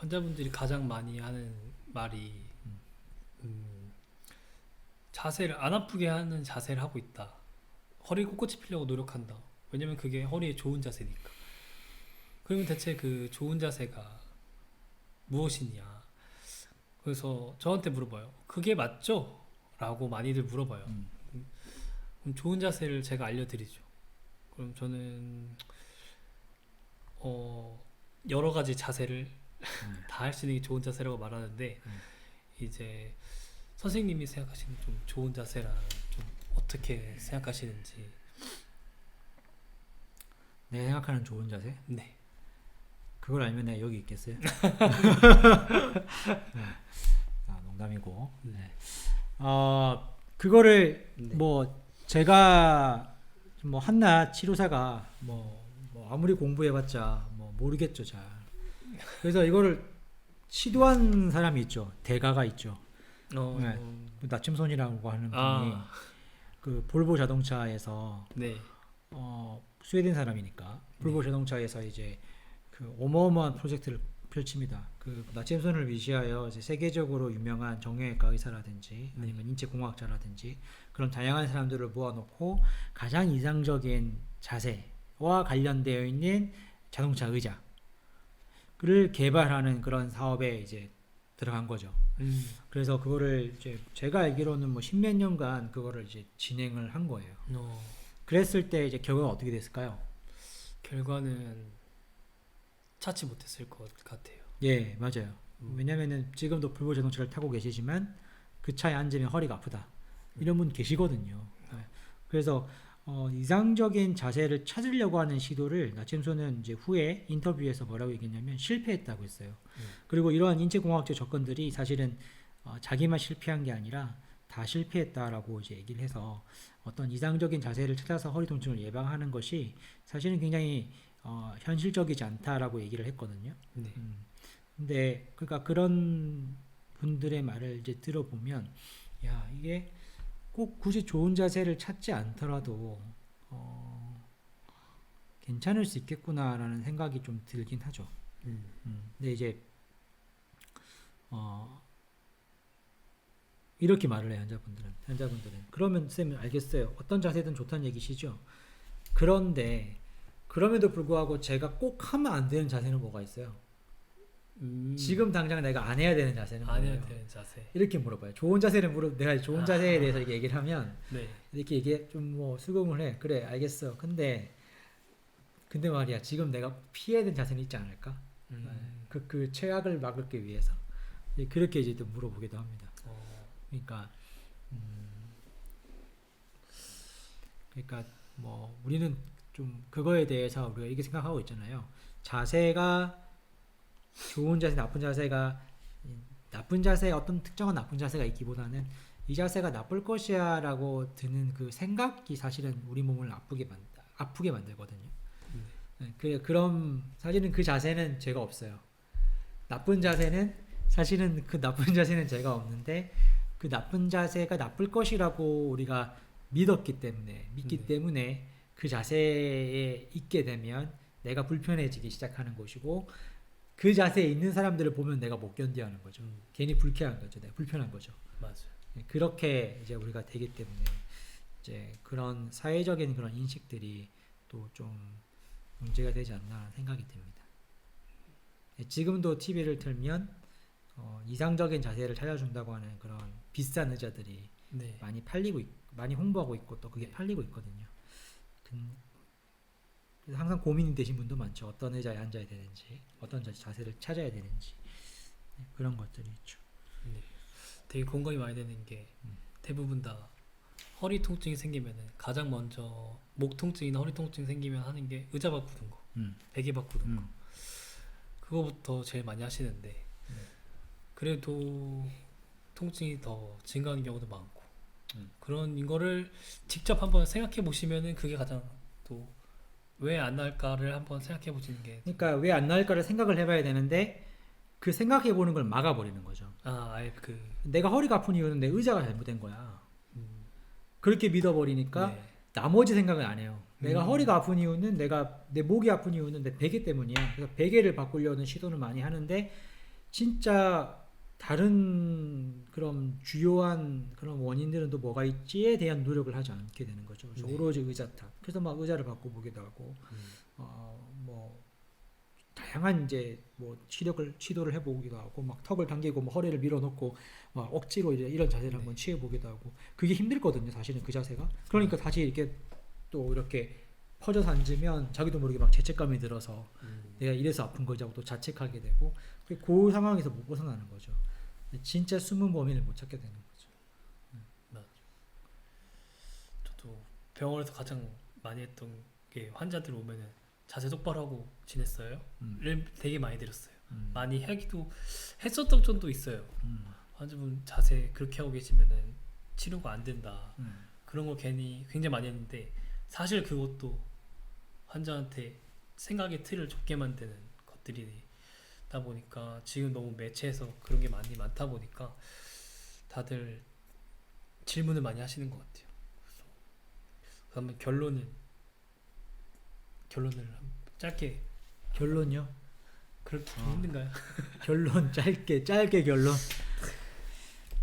환자분들이 가장 많이 하는 말이 자세를 안 아프게 하는 자세를 하고 있다. 허리 꼿꼿이 피려고 노력한다. 왜냐면 그게 허리에 좋은 자세니까. 그러면 대체 그 좋은 자세가 무엇이냐? 그래서 저한테 물어봐요. 그게 맞죠? 라고 많이들 물어봐요. 그럼 좋은 자세를 제가 알려드리죠. 그럼 저는 여러 가지 자세를 다 할 수 있는 게 좋은 자세라고 말하는데 이제 선생님이 생각하시는 좀 좋은 자세라 좀 어떻게 생각하시는지. 내가 생각하는 좋은 자세? 네. 그걸 알면 내가 여기 있겠어요? 농담이고. 네. 그거를 네. 뭐 제가 뭐 한낱 치료사가 뭐 아무리 공부해봤자 뭐 모르겠죠 잘. 그래서 이거를 시도한 사람이 있죠. 대가가 있죠. 네. 나침손이라고 하는 분이 그 볼보 자동차에서 네. 스웨덴 사람이니까 볼보 자동차에서 이제 그 어마어마한 프로젝트를 펼칩니다. 그 나침손을 위시하여 이제 세계적으로 유명한 정형외과 의사라든지 아니면 인체공학자라든지 그런 다양한 사람들을 모아놓고 가장 이상적인 자세와 관련되어 있는 자동차 의자를 개발하는 그런 사업에 이제 들어간 거죠. 그래서 그거를 이제 제가 알기로는 뭐 십몇 년간 그거를 이제 진행을 한 거예요. 그랬을 때 이제 결과가 어떻게 됐을까요? 결과는 찾지 못했을 것 같아요. 예, 맞아요. 왜냐면은 지금도 볼보 자동차를 타고 계시지만 그 차에 앉으면 허리가 아프다. 이런 분 계시거든요. 그래서 이상적인 자세를 찾으려고 하는 시도를 나침손은 이제 후에 인터뷰에서 뭐라고 얘기했냐면 실패했다고 했어요. 그리고 이러한 인체공학적 접근들이 사실은 자기만 실패한 게 아니라 다 실패했다라고 이제 얘기를 해서 어떤 이상적인 자세를 찾아서 허리 통증을 예방하는 것이 사실은 굉장히 현실적이지 않다라고 얘기를 했거든요. 네. 근데 그러니까 그런 분들의 말을 이제 들어보면 야 이게 꼭 굳이 좋은 자세를 찾지 않더라도 괜찮을 수 있겠구나라는 생각이 좀 들긴 하죠. 근데 이제 이렇게 말을 해요. 환자분들은 그러면 쌤 알겠어요. 어떤 자세든 좋다는 얘기시죠. 그런데 그럼에도 불구하고 제가 꼭 하면 안 되는 자세는 뭐가 있어요? 지금 당장 내가 안 해야 되는 자세는 안 뭐예요? 해야 되는 자세. 이렇게 물어봐요. 좋은 자세를 내가 좋은 자세에 대해서 이렇게 얘기를 하면 네. 이렇게 얘기 좀 뭐 수긍을 해. 그래 알겠어. 근데 말이야 지금 내가 피해야 되는 자세는 있지 않을까? 그 최악을 막기 위해서 그렇게 이제 또 물어보기도 합니다. 그러니까 뭐 우리는 좀 그거에 대해서 우리가 이렇게 생각하고 있잖아요. 자세가 좋은 자세, 나쁜 자세 어떤 특정한 나쁜 자세가 있기보다는 이 자세가 나쁠 것이야라고 드는 그 생각이 사실은 우리 몸을 아프게 만들거든요. 그럼 사실은 그 자세는 죄가 없어요. 사실은 그 나쁜 자세는 죄가 없는데 그 나쁜 자세가 나쁠 것이라고 우리가 믿기 때문에 그 자세에 있게 되면 내가 불편해지기 시작하는 것이고 그 자세에 있는 사람들을 보면 내가 못 견뎌하는 거죠. 괜히 불쾌한 거죠. 내가 불편한 거죠. 맞아요. 그렇게 이제 우리가 되기 때문에 이제 그런 사회적인 그런 인식들이 또 좀 문제가 되지 않나 생각이 듭니다. 지금도 TV를 틀면 이상적인 자세를 찾아준다고 하는 그런 비싼 의자들이 네. 많이 홍보하고 있고 또 그게 팔리고 있거든요. 그래서 항상 고민이 되신 분도 많죠. 어떤 의자에 앉아야 되는지, 어떤 자세를 찾아야 되는지 그런 것들이 있죠. 네. 되게 공감이 많이 되는 게 대부분 다 허리 통증이 생기면은 가장 먼저 목 통증이나 허리 통증이 생기면 하는 게 의자 바꾸는 거, 베개 바꾸는 거, 그거부터 제일 많이 하시는데 그래도 통증이 더 증가하는 경우도 많고 그런 거를 직접 한번 생각해 보시면은 그게 가장 또 왜 안 나을까를 한번 생각해 보시는 게. 그러니까 왜 안 나을까를 생각을 해봐야 되는데 그 생각해 보는 걸 막아버리는 거죠. 아예 내가 허리가 아픈 이유는 내 의자가 잘못된 거야. 그렇게 믿어버리니까 네. 나머지 생각을 안 해요. 내가 허리가 아픈 이유는 내 목이 아픈 이유는 내 베개 때문이야. 그래서 베개를 바꾸려는 시도를 많이 하는데 진짜 다른 그런 주요한 그런 원인들은 또 뭐가 있지에 대한 노력을 하지 않게 되는 거죠. 그래서 네. 오로지 의자 탓. 그래서 막 의자를 바꿔보기도 하고, 뭐 다양한 이제 뭐 시도를 해보기도 하고, 막 턱을 당기고, 뭐 허리를 밀어놓고, 막 억지로 이제 이런 자세를 한번 취해보기도 하고, 그게 힘들거든요. 사실은 그 자세가. 그러니까 다시 이렇게 또 이렇게 퍼져서 앉으면 자기도 모르게 막 죄책감이 들어서 내가 이래서 아픈 거지 하고 또 자책하게 되고, 그 상황에서 못 벗어나는 거죠. 진짜 숨은 범인을 못 찾게 되는 거죠. 저도 병원에서 가장 많이 했던 게 환자들 오면은 자세 똑바로 하고 지냈어요? 를 되게 많이 들었어요. 많이 하기도 했었던 적도 있어요. 환자분 자세 그렇게 하고 계시면은 치료가 안 된다. 그런 걸 괜히 굉장히 많이 했는데 사실 그것도 환자한테 생각의 틀을 좁게 만드는 것들이다 보니까 지금 너무 매체에서 그런 게 많다 보니까 다들 질문을 많이 하시는 것 같아요. 그래서 그러면 결론을 짧게 결론요? 그렇게 힘든가요? 결론 짧게 결론.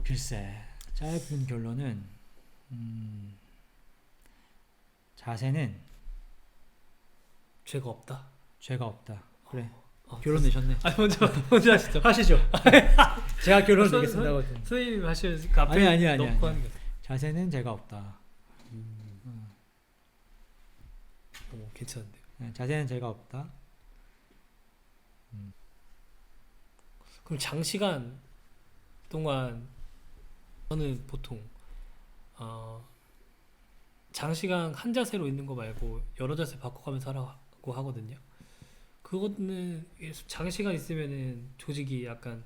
글쎄, 짧은 결론은 자세는 죄가 없다. 죄가 없다. 그래. 아, 결론 내셨네. 먼저 하시죠. 하시죠. 제가 결론 내겠습니다. 선생님이 하시면 그 앞에 아니. 넣고 하는 거. 자세는 죄가 없다. 괜찮은데요. 네, 자세는 죄가 없다. 그럼 장시간 동안 저는 보통 장시간 한 자세로 있는 거 말고 여러 자세 바꿔가면서 하라고 하거든요. 그거는 장시간 있으면은 조직이 약간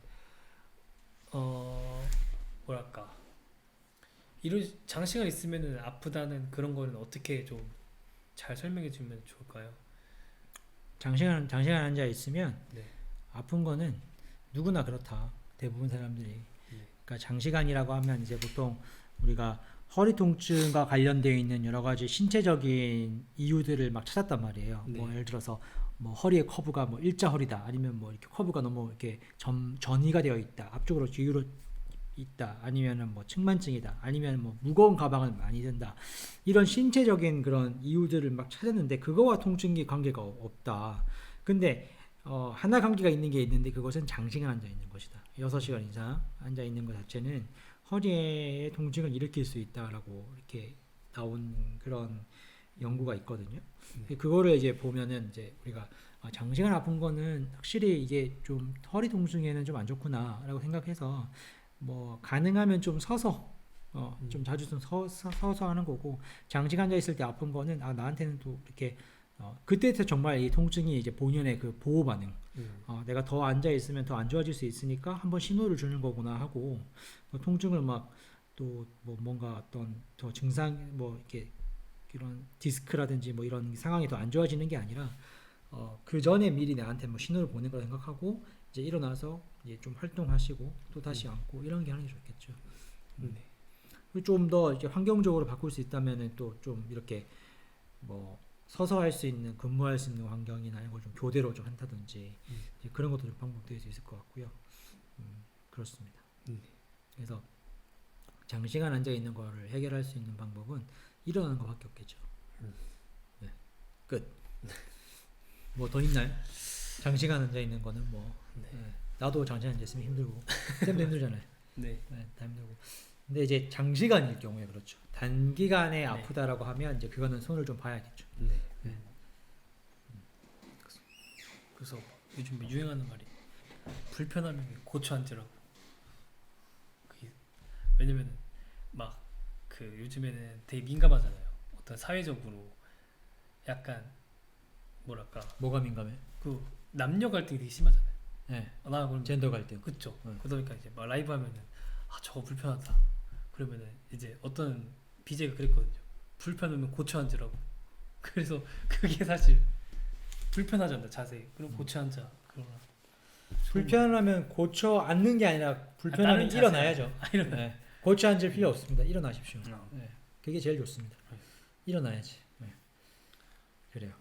뭐랄까 이런 장시간 있으면은 아프다는 그런 거는 어떻게 좀 잘 설명해 주면 좋을까요? 장시간 앉아 있으면 네. 아픈 거는 누구나 그렇다. 대부분 사람들이. 그러니까 장시간이라고 하면 이제 보통 우리가 허리 통증과 관련되어 있는 여러 가지 신체적인 이유들을 막 찾았단 말이에요. 네. 뭐 예를 들어서 뭐 허리의 커브가 뭐 일자 허리다, 아니면 뭐 이렇게 커브가 너무 이렇게 전이가 되어 있다, 앞쪽으로 뒤로 있다, 아니면은 뭐 측만증이다, 아니면 뭐 무거운 가방을 많이 든다, 이런 신체적인 그런 이유들을 막 찾았는데 그거와 통증이 관계가 없다. 근데 하나 관계가 있는 게 있는데 그것은 장시간 앉아 있는 것이다. 6시간 이상 앉아 있는 것 자체는 허리에 통증을 일으킬 수 있다라고 이렇게 나온 그런 연구가 있거든요. 그거를 이제 보면은 이제 우리가 장시간 아픈 거는 확실히 이게 좀 허리 통증에는 좀 안 좋구나라고 생각해서 뭐 가능하면 좀 서서 좀 자주 좀 서서 하는 거고, 장시간 앉아 있을 때 아픈 거는 나한테는 또 이렇게 그때 정말 이 통증이 이제 본연의 그 보호 반응, 내가 더 앉아 있으면 더 안 좋아질 수 있으니까 한번 신호를 주는 거구나 하고, 통증을 막 또 뭐 뭔가 어떤 더 증상 뭐 이렇게 이런 디스크라든지 뭐 이런 상황이 더 안 좋아지는 게 아니라 그 전에 미리 나한테 뭐 신호를 보낸 걸 생각하고 이제 일어나서 이제 좀 활동하시고 또 다시 앉고 이런 게 하는 게 좋겠죠. 좀 더 이렇게 환경적으로 바꿀 수 있다면은 또 좀 이렇게 뭐 서서 할 수 있는, 근무할 수 있는 환경이나 이런 걸 좀 교대로 좀 한다든지 그런 것도 좀 방법될 수 있을 것 같고요. 그렇습니다. 그래서 장시간 앉아 있는 거를 해결할 수 있는 방법은 일어나는 것밖에 없겠죠. 네. 끝. 뭐 더 있나요? 장시간 앉아 있는 거는 뭐 나도 장시간 앉아 있으면 힘들고 쌤도 힘들잖아요. 네. 다 힘들고. 근데 이제 장시간일 경우에 그렇죠. 단기간에 아프다라고 하면 이제 그거는 손을 좀 봐야겠죠. 그래서 요즘 유행하는 말이 불편하면 고쳐 앉으라고. 왜냐면 막 그 요즘에는 되게 민감하잖아요. 어떤 사회적으로 약간 뭐랄까 뭐가 민감해? 그 남녀 갈등이 되게 심하잖아요. 네. 나 그럼 젠더 갈등. 그쵸. 그러니까 이제 막 라이브 하면은 저거 불편하다. 그러면은 이제 어떤 BJ가 그랬거든요. 불편하면 고쳐 앉으라고. 그래서 그게 사실 불편하잖아 자세. 그럼 고쳐 앉아. 그러나 불편하면 고쳐 앉는 게 아니라 불편하면 다른 일어나야죠. 일어나. 네. 고쳐 앉을 필요 없습니다. 일어나십시오. 네. 그게 제일 좋습니다. 일어나야지. 네. 그래요.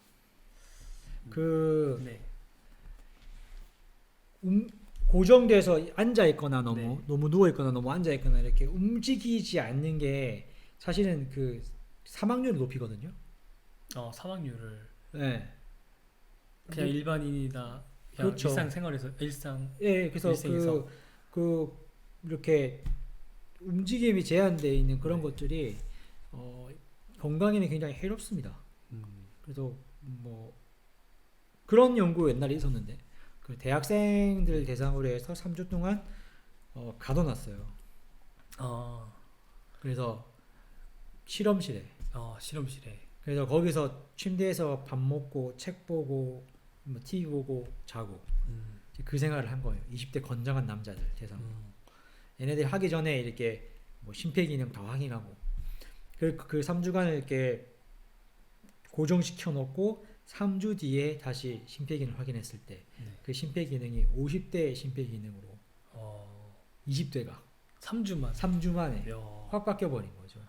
고정돼서 앉아 있거나 너무 네. 너무 누워 있거나 너무 앉아 있거나 이렇게 움직이지 않는 게 사실은 그 사망률을 높이거든요. 사망률을 네. 그냥 일반인이나 그냥 그렇죠. 일상생활에서 일상 예, 그래서 일생에서. 그 이렇게 움직임이 제한되어 있는 그런 네. 것들이 건강에는 굉장히 해롭습니다. 음. 그래서 뭐 그런 연구 옛날에 있었는데 그 대학생들 대상으로 해서 3주 동안 가둬놨어요. 아, 그래서 실험실에. 실험실에. 그래서 거기서 침대에서 밥 먹고 책 보고 뭐 TV 보고 자고 음. 그 생활을 한 거예요. 20대 건장한 남자들 대상으로. 얘네들 하기 전에 이렇게 뭐 심폐기능 다 확인하고 그 3주간을 이렇게 고정시켜 놓고 3주 뒤에 다시 심폐기능을 확인했을 때 그 네. 심폐기능이 50대 심폐기능으로 20대가 3주만. 3주 만에 야. 확 바뀌어 버린 거죠.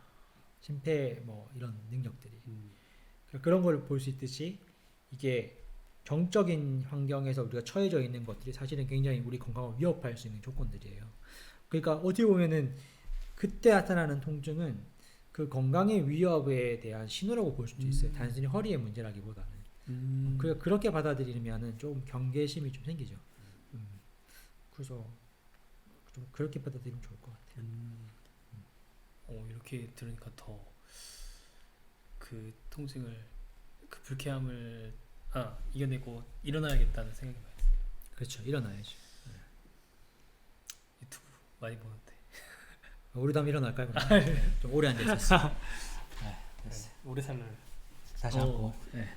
심폐 뭐 이런 능력들이. 음. 그러니까 그런 걸 볼 수 있듯이 이게 정적인 환경에서 우리가 처해져 있는 것들이 사실은 굉장히 우리 건강을 위협할 수 있는 조건들이에요. 그러니까 어떻게 보면은 그때 나타나는 통증은 그 건강의 위협에 대한 신호라고 볼 수도 있어요. 단순히 허리의 문제라기보다는. 그렇게 받아들이면은 좀 경계심이 좀 생기죠. 그래서 좀 그렇게 받아들이면 좋을 것 같아요. 이렇게 들으니까 더 그 통증을 그 불쾌함을 이겨내고 일어나야겠다는 생각이 많이 들어요. 그렇죠. 일어나야죠. 유튜브 많이 보는데. 우리도 한번 일어날까요? 그럼? 네, 좀 오래 앉아 있었어. 오래 살을. 다시 앉고. 네.